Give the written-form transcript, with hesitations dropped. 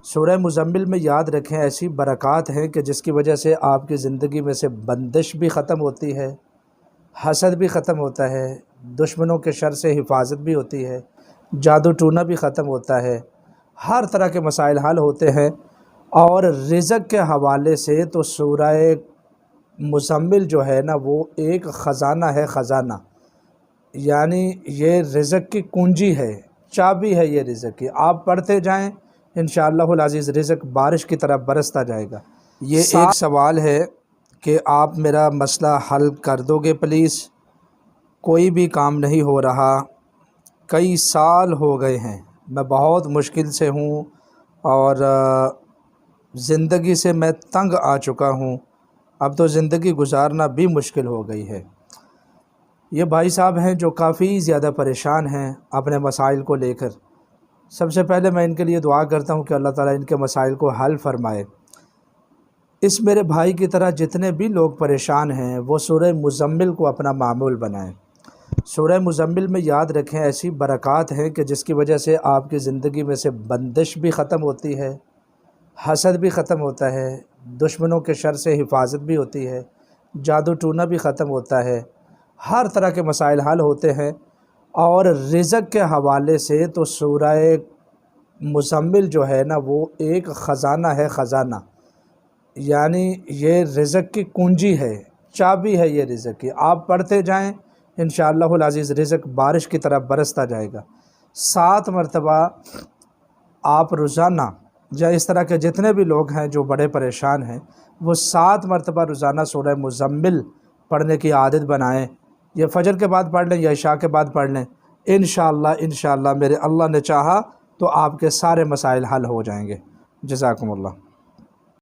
سورہ مزمل میں یاد رکھیں ایسی برکات ہیں کہ جس کی وجہ سے آپ کی زندگی میں سے بندش بھی ختم ہوتی ہے، حسد بھی ختم ہوتا ہے، دشمنوں کے شر سے حفاظت بھی ہوتی ہے، جادو ٹونا بھی ختم ہوتا ہے، ہر طرح کے مسائل حل ہوتے ہیں۔ اور رزق کے حوالے سے تو سورہ مزمل جو ہے نا وہ ایک خزانہ ہے، خزانہ، یعنی یہ رزق کی کنجی ہے، چابی ہے یہ رزق کی۔ آپ پڑھتے جائیں انشاءاللہ العزیز رزق بارش کی طرح برستا جائے گا۔ یہ ایک سوال ہے کہ آپ میرا مسئلہ حل کر دو گے پلیز، کوئی بھی کام نہیں ہو رہا، کئی سال ہو گئے ہیں، میں بہت مشکل سے ہوں اور زندگی سے میں تنگ آ چکا ہوں، اب تو زندگی گزارنا بھی مشکل ہو گئی ہے۔ یہ بھائی صاحب ہیں جو کافی زیادہ پریشان ہیں اپنے مسائل کو لے کر۔ سب سے پہلے میں ان کے لیے دعا کرتا ہوں کہ اللہ تعالیٰ ان کے مسائل کو حل فرمائے۔ اس میرے بھائی کی طرح جتنے بھی لوگ پریشان ہیں وہ سورہ مزمل کو اپنا معمول بنائیں۔ سورہ مزمل میں یاد رکھیں ایسی برکات ہیں کہ جس کی وجہ سے آپ کی زندگی میں سے بندش بھی ختم ہوتی ہے، حسد بھی ختم ہوتا ہے، دشمنوں کے شر سے حفاظت بھی ہوتی ہے، جادو ٹونا بھی ختم ہوتا ہے، ہر طرح کے مسائل حل ہوتے ہیں۔ اور رزق کے حوالے سے تو سورہ مزمل جو ہے نا وہ ایک خزانہ ہے، خزانہ، یعنی یہ رزق کی کنجی ہے، چابی ہے یہ رزق کی۔ آپ پڑھتے جائیں انشاءاللہ العزیز رزق بارش کی طرح برستا جائے گا۔ 7 مرتبہ آپ روزانہ، یا اس طرح کے جتنے بھی لوگ ہیں جو بڑے پریشان ہیں وہ 7 مرتبہ روزانہ سورہ مزمل پڑھنے کی عادت بنائیں۔ یہ فجر کے بعد پڑھ لیں یا عشاء کے بعد پڑھ لیں، انشاءاللہ میرے اللہ نے چاہا تو آپ کے سارے مسائل حل ہو جائیں گے۔ جزاکم اللہ۔